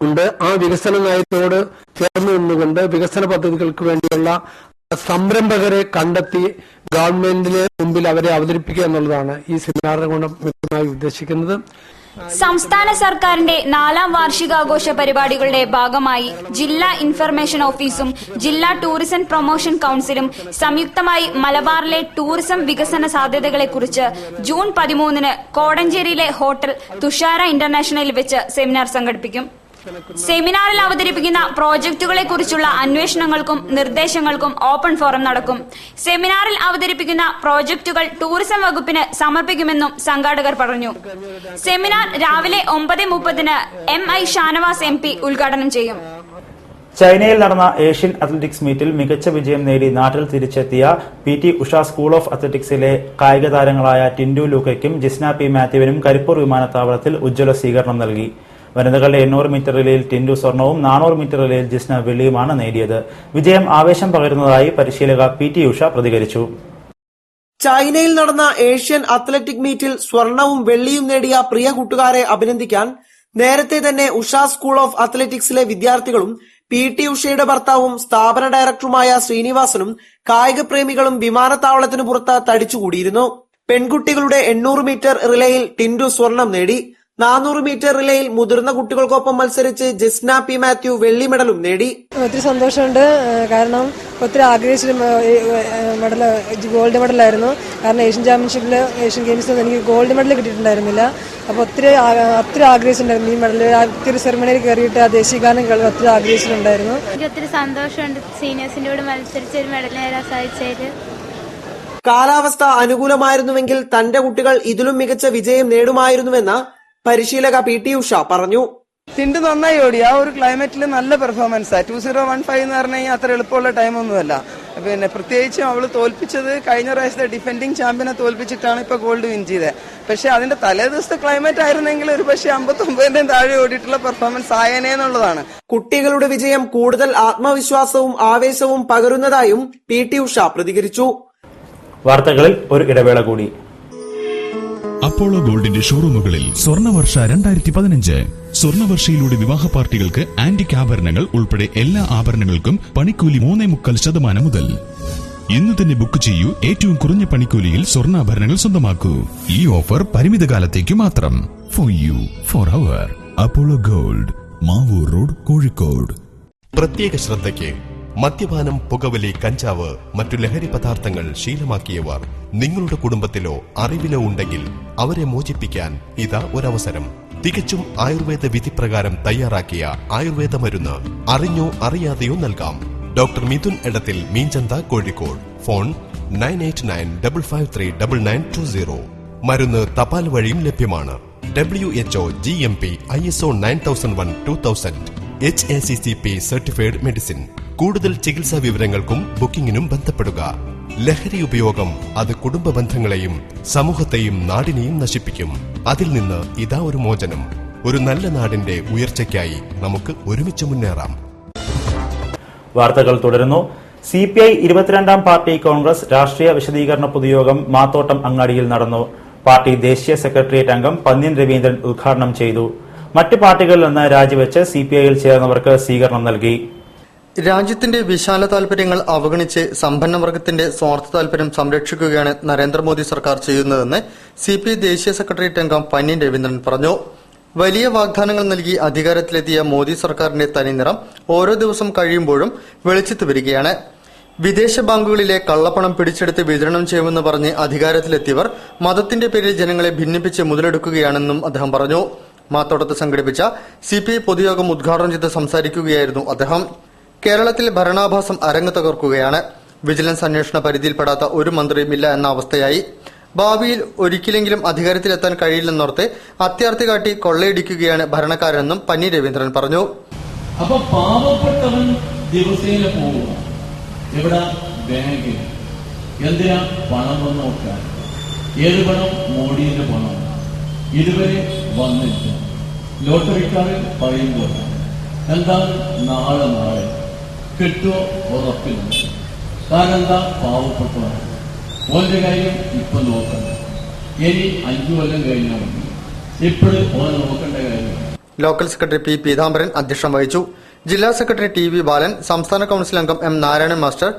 ഉണ്ട്. ആ വികസന നയത്തോട് ചേർന്ന് നിന്നുകൊണ്ട് വികസന പദ്ധതികൾക്ക് വേണ്ടിയുള്ള സംരംഭകരെ കണ്ടെത്തി ഗവൺമെന്റിന് മുമ്പിൽ അവരെ അവതരിപ്പിക്കുക എന്നുള്ളതാണ് ഈ സെമിനാറിനെ കൊണ്ട് മുഖ്യമായി ഉദ്ദേശിക്കുന്നത്. സംസ്ഥാന സർക്കാരിന്റെ 4ാം വാർഷികാഘോഷ പരിപാടികളുടെ ഭാഗമായി ജില്ലാ ഇൻഫർമേഷൻ ഓഫീസും ജില്ലാ ടൂറിസം പ്രൊമോഷൻ കൌൺസിലും സംയുക്തമായി മലബാറിലെ ടൂറിസം വികസന സാധ്യതകളെക്കുറിച്ച് ജൂൺ 13 കോടഞ്ചേരിയിലെ ഹോട്ടൽ തുഷാര ഇന്റർനാഷണലിൽ വെച്ച് സെമിനാർ സംഘടിപ്പിക്കും. സെമിനാറിൽ അവതരിപ്പിക്കുന്ന പ്രോജക്ടുകളെക്കുറിച്ചുള്ള അന്വേഷണങ്ങൾക്കും നിർദ്ദേശങ്ങൾക്കും ഓപ്പൺ ഫോറം നടക്കും. സെമിനാറിൽ അവതരിപ്പിക്കുന്ന പ്രോജക്ടുകൾ ടൂറിസം വകുപ്പിന് സമർപ്പിക്കുമെന്നും സംഘാടകർ പറഞ്ഞു. സെമിനാർ രാവിലെ 9:30 MI ഷാനവാസ് MP ഉദ്ഘാടനം ചെയ്യും. ചൈനയിൽ നടന്ന ഏഷ്യൻ അത്ലറ്റിക്സ് മീറ്റിൽ മികച്ച വിജയം നേടി നാട്ടിൽ തിരിച്ചെത്തിയ PT ഉഷ സ്കൂൾ ഓഫ് അത്ലറ്റിക്സിലെ കായിക താരങ്ങളായ ടിൻഡു ലൂക്കയ്ക്കും ജിസ്ന P മാത്യുവിനും കരിപ്പൂർ വിമാനത്താവളത്തിൽ ഉജ്ജ്വല സ്വീകരണം നൽകി. വനിതകളുടെ 800 മീറ്റർ റിലേയിൽ ടിൻഡു സ്വർണവും 400 മീറ്റർ റിലേയിൽ ജിസ്ന വെള്ളിയുമാണ് നേടിയത്. വിജയം ആവേശം പകരുന്നതായി പരിശീലക PT ഉഷ പ്രതികരിച്ചു. ചൈനയിൽ നടന്ന ഏഷ്യൻ അത്ലറ്റിക് മീറ്റിൽ സ്വർണവും വെള്ളിയും നേടിയ പ്രിയ കൂട്ടുകാരെ അഭിനന്ദിക്കാൻ നേരത്തെ തന്നെ ഉഷ സ്കൂൾ ഓഫ് അത്ലറ്റിക്സിലെ വിദ്യാർത്ഥികളും PT ഉഷയുടെ ഭർത്താവും സ്ഥാപന ഡയറക്ടറുമായ ശ്രീനിവാസനും കായിക പ്രേമികളും വിമാനത്താവളത്തിന് പുറത്ത് തടിച്ചുകൂടിയിരുന്നു. പെൺകുട്ടികളുടെ 800 മീറ്റർ റിലേയിൽ ടിൻഡു സ്വർണം നേടി. 400 മീറ്റർ റിലേയിൽ മുതിർന്ന കുട്ടികൾക്കൊപ്പം മത്സരിച്ച് ജിസ്ന P മാത്യു വെള്ളി മെഡലും നേടി. ഒത്തിരി സന്തോഷമുണ്ട്. കാരണം ഒത്തിരി ആഗ്രഹിച്ച മെഡൽ ഗോൾഡ് മെഡലായിരുന്നു. കാരണം ഏഷ്യൻ ചാമ്പ്യൻഷിപ്പിൽ ഏഷ്യൻ ഗെയിംസിൽ എനിക്ക് ഗോൾഡ് മെഡൽ കിട്ടിയിട്ടുണ്ടായിരുന്നില്ല. അപ്പോൾ ഒത്തിരി ആഗ്രഹിച്ചിട്ടുണ്ടായിരുന്നു ഈ മെഡൽ. ഒത്തിരി സെറമണിയിൽ കയറിയിട്ട് ആ ദേശീയ ഗാനം ഒത്തിരി ആഗ്രഹിച്ചിട്ടുണ്ടായിരുന്നു. എനിക്ക് ഒത്തിരി സന്തോഷമുണ്ട് സീനിയേഴ്സിന്റെ കൂടെ മത്സരിച്ച് ഒരു മെഡൽ നേടാൻ സാധിച്ചതിൽ. കാലാവസ്ഥ അനുകൂലമായിരുന്നുവെങ്കിൽ തന്റെ കുട്ടികൾ ഇതിലും മികച്ച വിജയം നേടുമായിരുന്നുവെന്ന് പരിശീലക PT ഉഷ പറഞ്ഞു. ടിൻഡു നന്നായി ഓടി. ആ ഒരു ക്ലൈമറ്റിൽ നല്ല പെർഫോമൻസാണ്. 2015 എന്ന് പറഞ്ഞു കഴിഞ്ഞാൽ അത്ര എളുപ്പമുള്ള ടൈമൊന്നുമല്ല. പിന്നെ പ്രത്യേകിച്ചും അവൾ തോൽപ്പിച്ചത് കഴിഞ്ഞ പ്രാവശ്യത്തെ ഡിഫെൻഡിങ് ചാമ്പ്യനെ തോൽപ്പിച്ചിട്ടാണ് ഇപ്പോൾ ഗോൾഡ് വിൻ ചെയ്തത്. പക്ഷെ അതിന്റെ തലേ ദിവസത്തെ ക്ലൈമറ്റ് ആയിരുന്നെങ്കിൽ ഒരു പക്ഷേ 59 താഴെ ഓടിയിട്ടുള്ള പെർഫോമൻസ് ആയേനെ എന്നുള്ളതാണ്. കുട്ടികളുടെ വിജയം കൂടുതൽ ആത്മവിശ്വാസവും ആവേശവും പകരുന്നതായും PT ഉഷ പ്രതികരിച്ചു. വാർത്തകളിൽ ഒരു ഇടവേള കൂടി. അപ്പോളോ ഗോൾഡിന്റെ ഷോറൂമുകളിൽ സ്വർണ്ണവർഷ 2015. സ്വർണ്ണവർഷയിലൂടെ വിവാഹ പാർട്ടികൾക്ക് ആന്റിക് ആഭരണങ്ങൾ ഉൾപ്പെടെ എല്ലാ ആഭരണങ്ങൾക്കും പണിക്കൂലി 3.25% മുതൽ. ഇന്ന് തന്നെ ബുക്ക് ചെയ്യൂ. ഏറ്റവും കുറഞ്ഞ പണിക്കൂലിയിൽ സ്വർണ്ണാഭരണങ്ങൾ സ്വന്തമാക്കൂ. ഈ ഓഫർ പരിമിത കാലത്തേക്ക് മാത്രം. For you, forever. Apollo Gold, Mavoor road, Kozhikode. പ്രത്യേക ശ്രദ്ധയ്ക്ക് മദ്യപാനം, പുകവലി, കഞ്ചാവ്, മറ്റു ലഹരി പദാർത്ഥങ്ങൾ ശീലമാക്കിയവർ നിങ്ങളുടെ കുടുംബത്തിലോ അറിവിലോ ഉണ്ടെങ്കിൽ അവരെ മോചിപ്പിക്കാൻ ഇതാ ഒരവസരം. തികച്ചും ആയുർവേദ വിധിപ്രകാരം തയ്യാറാക്കിയ ആയുർവേദ മരുന്ന് അറിഞ്ഞോ അറിയാതെയോ നൽകാം. ഡോക്ടർ മിഥുൻ എടത്തിൽ, മീഞ്ചന്ത, കോഴിക്കോട്. ഫോൺ 9895539920. മരുന്ന് തപാൽ വഴിയും ലഭ്യമാണ്. WHO GMP ISO 9001:2000 HACCP certified medicine. കൂടുതൽ ചികിത്സാ വിവരങ്ങൾക്കും ബുക്കിംഗിനും ബന്ധപ്പെടുക. ലഹരി ഉപയോഗം അത് കുടുംബ ബന്ധങ്ങളെയും സമൂഹത്തെയും നാടിനെയും നശിപ്പിക്കും. അതിൽ നിന്ന് ഇതാ ഒരു മോചനം. ഒരു നല്ല നാടിന്റെ ഉയർച്ചയ്ക്കായി നമുക്ക് ഒരുമിച്ച് മുന്നേറാം. വാർത്തകൾ തുടരുന്നു. CPI 22ാം പാർട്ടി കോൺഗ്രസ് രാഷ്ട്രീയ വിശദീകരണ പൊതുയോഗം മാത്തോട്ടം അങ്ങാടിയിൽ നടന്നു. പാർട്ടി ദേശീയ സെക്രട്ടേറിയറ്റ് അംഗം പന്ന്യൻ രവീന്ദ്രൻ ഉദ്ഘാടനം ചെയ്തു. മറ്റ് പാർട്ടികളിൽ നിന്ന് രാജിവെച്ച് CPIയിൽ ചേർന്നവർക്ക് സ്വീകരണം നൽകി. രാജ്യത്തിന്റെ വിശാല താൽപര്യങ്ങൾ അവഗണിച്ച് സമ്പന്നവർഗത്തിന്റെ സ്വാർത്ഥ താൽപര്യം സംരക്ഷിക്കുകയാണ് നരേന്ദ്രമോദി സർക്കാർ ചെയ്യുന്നതെന്ന് CPI ദേശീയ സെക്രട്ടേറിയറ്റ് അംഗം പന്ന്യൻ രവീന്ദ്രൻ പറഞ്ഞു. വലിയ വാഗ്ദാനങ്ങൾ നൽകി അധികാരത്തിലെത്തിയ മോദി സർക്കാരിന്റെ തനിനിറം ഓരോ ദിവസം കഴിയുമ്പോഴും വെളിച്ചത്ത് വരികയാണ്. വിദേശ ബാങ്കുകളിലെ കള്ളപ്പണം പിടിച്ചെടുത്ത് വിതരണം ചെയ്യുമെന്ന് പറഞ്ഞ് അധികാരത്തിലെത്തിയവർ മതത്തിന്റെ പേരിൽ ജനങ്ങളെ ഭിന്നിപ്പിച്ച് മുതലെടുക്കുകയാണെന്നും അദ്ദേഹം പറഞ്ഞു. മാത്തോട്ടത്ത് സംഘടിപ്പിച്ച CPI പൊതുയോഗം ഉദ്ഘാടനം ചെയ്ത് സംസാരിക്കുകയായിരുന്നു അദ്ദേഹം. കേരളത്തിൽ ഭരണാഭാസം അരങ്ങ് തകർക്കുകയാണ്. വിജിലൻസ് അന്വേഷണ പരിധിയിൽപ്പെടാത്ത ഒരു മന്ത്രിയുമില്ല എന്ന അവസ്ഥയായി. ഭാവിയിൽ ഒരിക്കലെങ്കിലും അധികാരത്തിലെത്താൻ കഴിയില്ലെന്നോർത്ത് അത്യാർത്ഥി കാട്ടി കൊള്ളയടിക്കുകയാണ് ഭരണക്കാരെന്നും പന്ന്യൻ രവീന്ദ്രൻ പറഞ്ഞു. അപ്പൊ പാവപ്പെട്ടവൻ ദിവസേന പോവുക എവിടെ? ബാങ്കിൽ. എന്തിനാ? പണം വന്ന് നോക്കാൻ. ഏത് പണം? മോഡിയുടെ പണം. ഇതുവരെ വന്നില്ല. ലോട്ടറിക്കാരൻ പറയുമ്പോൾ എന്താണ്? നാളെ കിട്ടുമോ? ഉറപ്പില്ല. കാരണം എന്താ? പാവപ്പെട്ടവൻ. ഓന്റെ കാര്യം ഇപ്പൊ നോക്കണ്ട. ഇനി 5 കൊല്ലം കഴിഞ്ഞാൽ മതി. ഇപ്പോഴും ഓൻ നോക്കേണ്ട കാര്യം. Local secretary P. പീതാംബരൻ അധ്യക്ഷം വഹിച്ചു. ജില്ലാ സെക്രട്ടറി TV ബാലൻ, സംസ്ഥാന കൌൺസിൽ അംഗം M. നാരായണൻ മാസ്റ്റർ,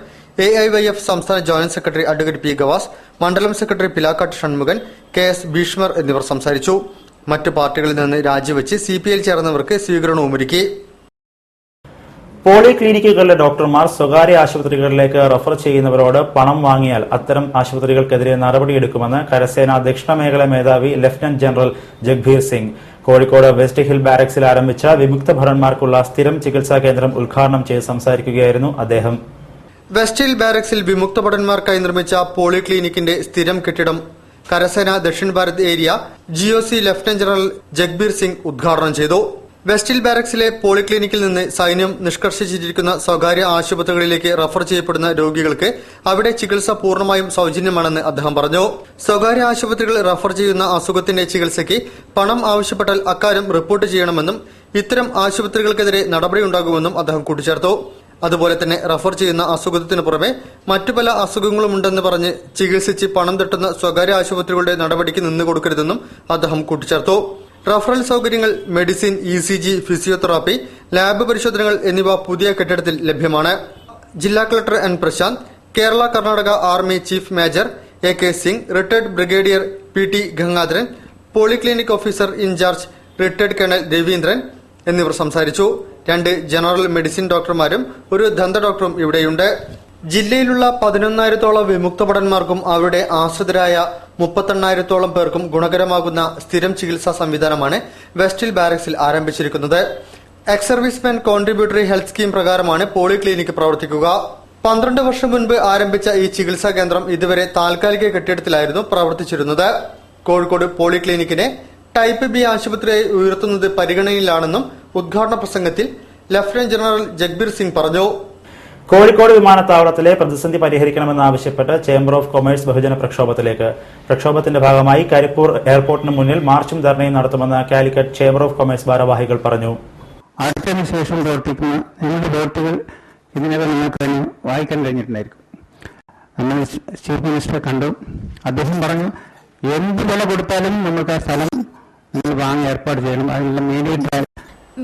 AIYF സംസ്ഥാന joint secretary advocate P. Gavas, മണ്ഡലം സെക്രട്ടറി പിലാക്കാട്ട് ഷൺമുഖൻ, KS ഭീഷ്മർ എന്നിവർ സംസാരിച്ചു. മറ്റു പാർട്ടികളിൽ നിന്ന് രാജിവെച്ച് CPIയിൽ ചേർന്നവർക്ക് സ്വീകരണവും ഒരുക്കി. പോളി ക്ലിനിക്കുകളിലെ ഡോക്ടർമാർ സ്വകാര്യ ആശുപത്രികളിലേക്ക് റഫർ ചെയ്യുന്നവരോട് പണം വാങ്ങിയാൽ അത്തരം ആശുപത്രികൾക്കെതിരെ നടപടിയെടുക്കുമെന്ന് കരസേന ദക്ഷിണ മേഖല മേധാവി lieutenant general Jagbir Singh Kozhikode west hill ബാരക്സിൽ ആരംഭിച്ച വിമുക്ത ഭടന്മാർക്കുള്ള സ്ഥിരം ചികിത്സാ കേന്ദ്രം ഉദ്ഘാടനം ചെയ്ത് സംസാരിക്കുകയായിരുന്നു അദ്ദേഹം. വെസ്റ്റ് ഹിൽ ബാരക്സിൽ വിമുക്ത ഭടന്മാർക്കായി നിർമ്മിച്ച പോളി ക്ലിനിക്കിന്റെ സ്ഥിരം കെട്ടിടം കരസേന Dakshin Bharat area GOC lieutenant general Jagbir Singh ഉദ്ഘാടനം ചെയ്തു. വെസ്റ്റ് ഹിൽ ബാരക്സിലെ പോളിക്ലിനിക്കിൽ നിന്ന് സൈന്യം നിഷ്കർഷിച്ചിരിക്കുന്ന സ്വകാര്യ ആശുപത്രികളിലേക്ക് റഫർ ചെയ്യപ്പെടുന്ന രോഗികൾക്ക് അവിടെ ചികിത്സ പൂർണ്ണമായും സൌജന്യമാണെന്ന് അദ്ദേഹം പറഞ്ഞു. സ്വകാര്യ ആശുപത്രികൾ റഫർ ചെയ്യുന്ന അസുഖത്തിന്റെ ചികിത്സയ്ക്ക് പണം ആവശ്യപ്പെട്ടാൽ അക്കാര്യം റിപ്പോർട്ട് ചെയ്യണമെന്നും ഇത്തരം ആശുപത്രികൾക്കെതിരെ നടപടിയുണ്ടാകുമെന്നും അദ്ദേഹം കൂട്ടിച്ചേർത്തു. അതുപോലെ തന്നെ റഫർ ചെയ്യുന്ന അസുഖത്തിന് പുറമെ മറ്റു പല അസുഖങ്ങളുമുണ്ടെന്ന് പറഞ്ഞ് ചികിത്സിച്ച് പണം തട്ടുന്ന സ്വകാര്യ ആശുപത്രികളുടെ നടപടിക്ക് നിന്നുകൊടുക്കരുതെന്നും അദ്ദേഹം കൂട്ടിച്ചേർത്തു. റഫറൽ സൌകര്യങ്ങൾ, മെഡിസിൻ, ECG, ഫിസിയോതെറാപ്പി, ലാബ് പരിശോധനകൾ എന്നിവ പുതിയ കെട്ടിടത്തിൽ ലഭ്യമാണ്. ജില്ലാ collector N. Prashanth, Kerala Karnataka army chief major AK. Singh, retired brigadier PT. Gangadharan, polyclinic officer in charge retired colonel Raveendran എന്നിവർ സംസാരിച്ചു. 2 ജനറൽ മെഡിസിൻ ഡോക്ടർമാരും ഒരു ദന്ത ഡോക്ടറും ഇവിടെയുണ്ട്. ജില്ലയിലുള്ള 11,000-ഓളം വിമുക്ത ഭടന്മാർക്കും അവരുടെ ആശ്രിതരായ 38,000-ഓളം പേർക്കും ഗുണകരമാകുന്ന സ്ഥിരം ചികിത്സാ സംവിധാനമാണ് വെസ്റ്റ് ഹിൽ ബാരക്സിൽ ആരംഭിച്ചിരിക്കുന്നത്. Ex servicemen contributory health scheme പ്രകാരമാണ് പോളിക്ലിനിക് പ്രവർത്തിക്കുക. 12 വർഷം മുൻപ് ആരംഭിച്ച ഈ ചികിത്സാ കേന്ദ്രം ഇതുവരെ താൽക്കാലിക കെട്ടിടത്തിലായിരുന്നു പ്രവർത്തിച്ചിരുന്നത്. കോഴിക്കോട് പോളിക്ലിനിക്കിനെ ടൈപ്പ് B ആശുപത്രിയായി ഉയർത്തുന്നത് പരിഗണനയിലാണെന്നും ഉദ്ഘാടന പ്രസംഗത്തിൽ ലഫ്റ്റനന്റ് ജനറൽ ജഗ്ബീർ സിംഗ് പറഞ്ഞു. കോഴിക്കോട് വിമാനത്താവളത്തിലെ പ്രതിസന്ധി പരിഹരിക്കണമെന്നാവശ്യപ്പെട്ട് ചേംബർ ഓഫ് കൊമേഴ്സ് ബഹുജന പ്രക്ഷോഭത്തിലേക്ക്. പ്രക്ഷോഭത്തിന്റെ ഭാഗമായി കരിപ്പൂർ എയർപോർട്ടിന് മുന്നിൽ മാർച്ചും ധർണയും നടത്തുമെന്ന് കാലിക്കറ്റ് ചേംബർ ഓഫ് കൊമേഴ്സ് ഭാരവാഹികൾ പറഞ്ഞു. അടുത്തതിന് ശേഷം പ്രവർത്തിക്കുന്ന ഞങ്ങളുടെ പ്രവൃത്തികൾ ഇതിനകം നിങ്ങൾക്ക് തന്നെ വായിക്കാൻ കഴിഞ്ഞിട്ടുണ്ടായിരിക്കും. നമ്മൾ ചീഫ് മിനിസ്റ്ററെ കണ്ടു. അദ്ദേഹം പറഞ്ഞു, എന്ത് വില കൊടുത്താലും നമുക്ക് ആ സ്ഥലം നിങ്ങൾ വാങ്ങി ഏർപ്പാട് ചെയ്യണം. അതിനുള്ള മേലിട്ട്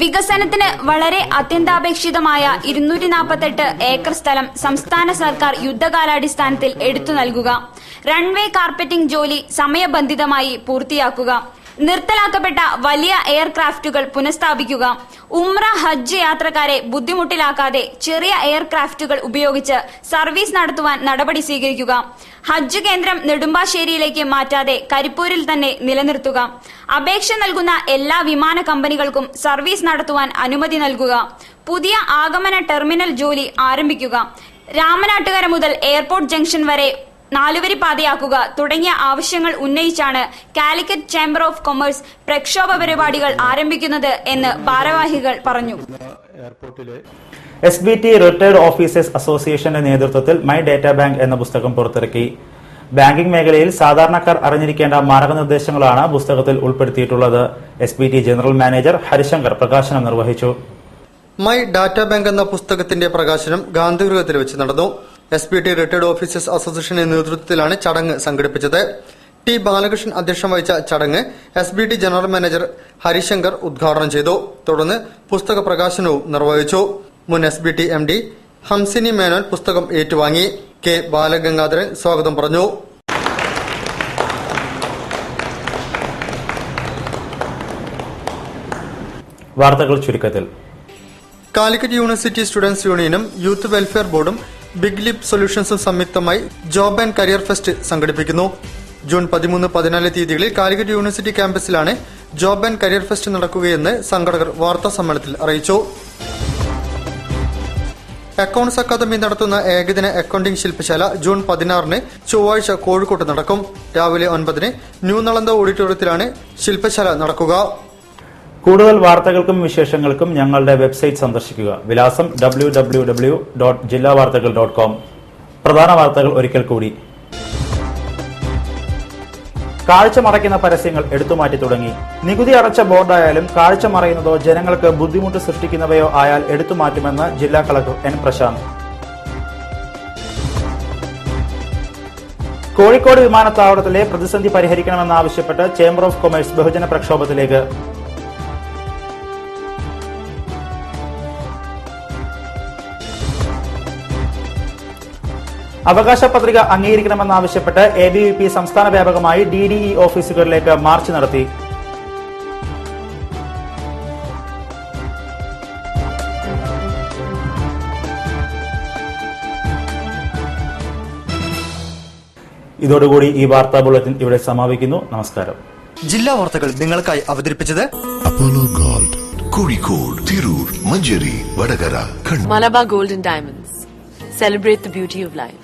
വികസനത്തിന് വളരെ അത്യന്താപേക്ഷിതമായ 248 ഏക്കർ സ്ഥലം സംസ്ഥാന സർക്കാർ യുദ്ധകാലാടിസ്ഥാനത്തിൽ എടുത്തു നൽകുക. റൺവേ കാർപ്പറ്റിംഗ് ജോലി സമയബന്ധിതമായി പൂർത്തിയാക്കുക. നിർത്തലാക്കപ്പെട്ട വലിയ എയർക്രാഫ്റ്റുകൾ പുനഃസ്ഥാപിക്കുക. ഉംറ ഹജ്ജ് യാത്രക്കാരെ ബുദ്ധിമുട്ടിലാക്കാതെ ചെറിയ എയർക്രാഫ്റ്റുകൾ ഉപയോഗിച്ച് സർവീസ് നടത്തുവാൻ നടപടി സ്വീകരിക്കുക. ഹജ്ജ് കേന്ദ്രം നെടുമ്പാശ്ശേരിയിലേക്ക് മാറ്റാതെ കരിപ്പൂരിൽ തന്നെ നിലനിർത്തുക. അപേക്ഷ നൽകുന്ന എല്ലാ വിമാന കമ്പനികൾക്കും സർവീസ് നടത്തുവാൻ അനുമതി നൽകുക. പുതിയ ആഗമന ടെർമിനൽ ജോലി ആരംഭിക്കുക. രാമനാട്ടുകര മുതൽ എയർപോർട്ട് ജംഗ്ഷൻ വരെ 4 വരി പാതയാക്കുക തുടങ്ങിയ ആവശ്യങ്ങൾ ഉന്നയിച്ചാണ് കാലിക്കറ്റ് ചേംബർ ഓഫ് കൊമേഴ്സ് പ്രക്ഷോഭ പരിപാടികൾ ആരംഭിക്കുന്നത് എന്ന് ഭാരവാഹികൾ പറഞ്ഞു. SBT റിട്ടയർഡ് ഓഫീസേഴ്സ് അസോസിയേഷന്റെ നേതൃത്വത്തിൽ മൈ ഡേറ്റ ബാങ്ക് എന്ന പുസ്തകം പുറത്തിറക്കി. ബാങ്കിംഗ് മേഖലയിൽ സാധാരണക്കാർ അറിഞ്ഞിരിക്കേണ്ട മാർഗനിർദ്ദേശങ്ങളാണ് പുസ്തകത്തിൽ ഉൾപ്പെടുത്തിയിട്ടുള്ളത്. SBT ജനറൽ മാനേജർ ഹരിശങ്കർ പ്രകാശനം നിർവഹിച്ചു. മൈ ഡാറ്റ ബാങ്ക് എന്ന പുസ്തകത്തിന്റെ പ്രകാശനം ഗാന്ധിഗൃഹത്തിൽ വെച്ച് നടന്നു. SBT റിട്ടയർഡ് ഓഫീസേഴ്സ് അസോസിയേഷന്റെ നേതൃത്വത്തിലാണ് ചടങ്ങ് സംഘടിപ്പിച്ചത്. ടി ബാലകൃഷ്ണൻ അധ്യക്ഷം വഹിച്ച ചടങ്ങ് SBT ജനറൽ മാനേജർ ഹരിശങ്കർ ഉദ്ഘാടനം ചെയ്തു. തുടർന്ന് പുസ്തക പ്രകാശനവും നിർവഹിച്ചു. മുൻ SBT MD ഹംസിനി മേനോൻ പുസ്തകം ഏറ്റുവാങ്ങി. K ബാലഗംഗാധരൻ സ്വാഗതം പറഞ്ഞു. വാർത്തകൾ ചുരുക്കത്തിൽ. കാലിക്കറ്റ് യൂണിവേഴ്സിറ്റി സ്റ്റുഡൻസ് യൂണിയനും യൂത്ത് വെൽഫെയർ ബോർഡും ബിഗ് ലിപ് സൊല്യൂഷൻസും സംയുക്തമായി ജോബ് ആൻഡ് കരിയർ ഫെസ്റ്റ് സംഘടിപ്പിക്കുന്നു. ജൂൺ 13, 14 തീയതികളിൽ കാലിക്കറ്റ് യൂണിവേഴ്സിറ്റി ക്യാമ്പസിലാണ് ജോബ് ആൻഡ് കരിയർ ഫെസ്റ്റ് നടക്കുകയെന്ന് സംഘാടകർ വാർത്താ സമ്മേളനത്തിൽ അറിയിച്ചു. അക്കൌണ്ട്സ് അക്കാദമി നടത്തുന്ന ഏകദിന അക്കൌണ്ടിംഗ് ശില്പശാല ജൂൺ 16 ചൊവ്വാഴ്ച കോഴിക്കോട്ട് നടക്കും. രാവിലെ 9 ന്യൂ നളന്ദ ഓഡിറ്റോറിയത്തിലാണ് ശില്പശാല നടക്കുക. കൂടുതൽ വാർത്തകൾക്കും വിശേഷങ്ങൾക്കും ഞങ്ങളുടെ വെബ്സൈറ്റ് സന്ദർശിക്കുക. വിലാസം www.jillavartakal.com. പ്രധാന വാർത്തകൾ ഒരിക്കൽ കൂടി. കാഴ്ച മറയ്ക്കുന്ന പരസ്യങ്ങൾ എടുത്തുമാറ്റി തുടങ്ങി. നികുതി അടച്ച ബോർഡായാലും കാഴ്ച മറയുന്നതോ ജനങ്ങൾക്ക് ബുദ്ധിമുട്ട് സൃഷ്ടിക്കുന്നവയോ ആയാൽ എടുത്തുമാറ്റുമെന്ന് ജില്ലാ കളക്ടർ N. പ്രശാന്ത്. കോഴിക്കോട് വിമാനത്താവളത്തിലെ പ്രതിസന്ധി പരിഹരിക്കണമെന്നാവശ്യപ്പെട്ട് ചേംബർ ഓഫ് കൊമേഴ്സ് ബഹുജന പ്രക്ഷോഭത്തിലേക്ക്. അവകാശ പത്രിക അംഗീകരിക്കണമെന്നാവശ്യപ്പെട്ട് ABVP സംസ്ഥാന വ്യാപകമായി DDE ഓഫീസുകളിലേക്ക് മാർച്ച് നടത്തി. ഇതോടുകൂടി ഈ വാർത്താ ബുള്ളറ്റിൻ ഇവിടെ സമാപിക്കുന്നു. നമസ്കാരം. ജില്ലാ വാർത്തകൾ നിങ്ങൾക്കായി അവതരിപ്പിച്ചത് Apollo gold, Kozhikode, Tirur, Manjeri, Vadakara, Malabar Gold and Diamonds. Celebrate the beauty of life.